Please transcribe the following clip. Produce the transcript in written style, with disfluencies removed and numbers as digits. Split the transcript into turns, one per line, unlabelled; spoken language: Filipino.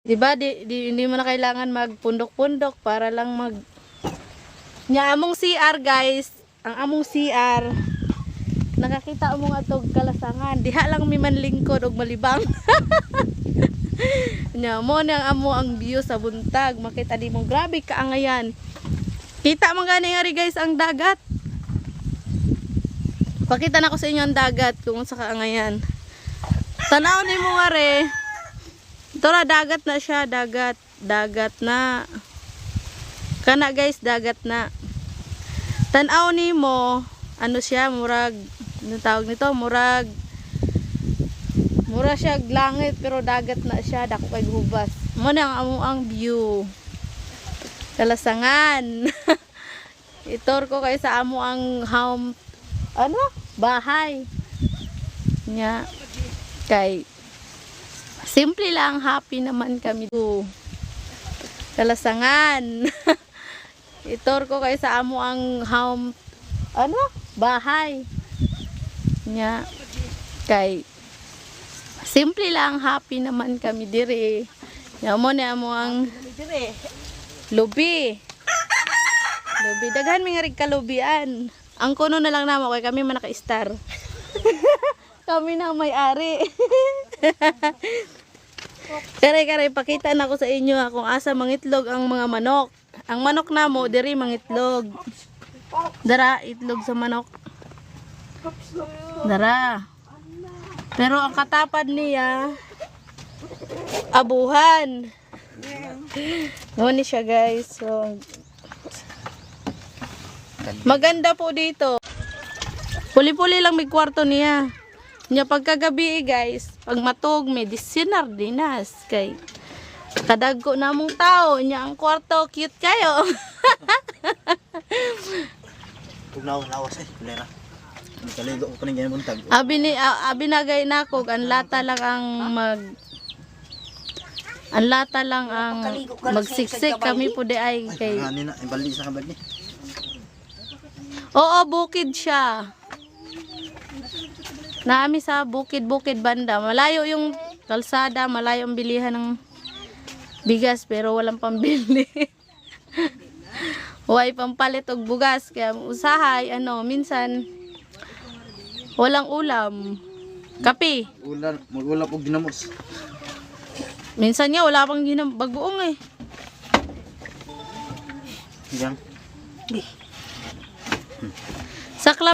Diba, hindi mo na kailangan magpundok-pundok para lang nya among CR guys. Ang among CR, nakakita mo nga tog kalasangan. Diha lang mi man lingkod og malibang. Nya mo ni ang amo ang view sa buntag. Makita di mo grabe kaangayan. Kita man gani nga ri guys ang dagat. Pakita na ko sa inyo ang dagat kung sa kaangayan. Tanaw ni mo nga re. Ito na, dagat na siya, dagat na. Kana guys, dagat na. Tanaw ni mo, ano siya, murag, ano tawag nito, mura siya langit, pero dagat na siya, dako kay hubas. Mo na ang view. Kalasangan. Itor ko kay sa amo ang home, bahay. Nya, kay simple lang, happy naman kami. Kalasangan. Itor ko kay sa amo ang home, bahay. Nya, kay simple lang, happy naman kami dire. Nya mo ni amo ang lubi. Lubi, daghan mi nga rig kalubian. Ang kuno na lang namo kay kami man naka-star. Kami na may-ari. Kare-kare, pakita na ko sa inyo kung asa mangitlog ang mga manok. Ang manok na mo, diri mangitlog. Dara, itlog sa manok. Dara. Pero ang katapad niya, abuhan. Ngunit siya guys. So, maganda po dito. Puli-puli lang may kwarto niya. Nya pagkagabi guys, pag matog may disinar dinas kay kadagko namong tao nya ang kwarto cute kayo.
Tugnaw lawas kulera. Kaligo ko ning buntag.
Abi nagay nako ang lata lang ang magsiksik kami po di ay kay.
Ani na ibali sa kabad ni.
Oo, bukid siya. Naami sa bukid-bukid banda. Malayo yung kalsada, malayo ang bilihan ng bigas pero walang pambili. Huwag pampalit og bugas kaya usahay minsan walang ulam. Kape.
Mag-ulap og ginamos.
Minsan nga wala pang bagoong eh.
Diyan.
Sa club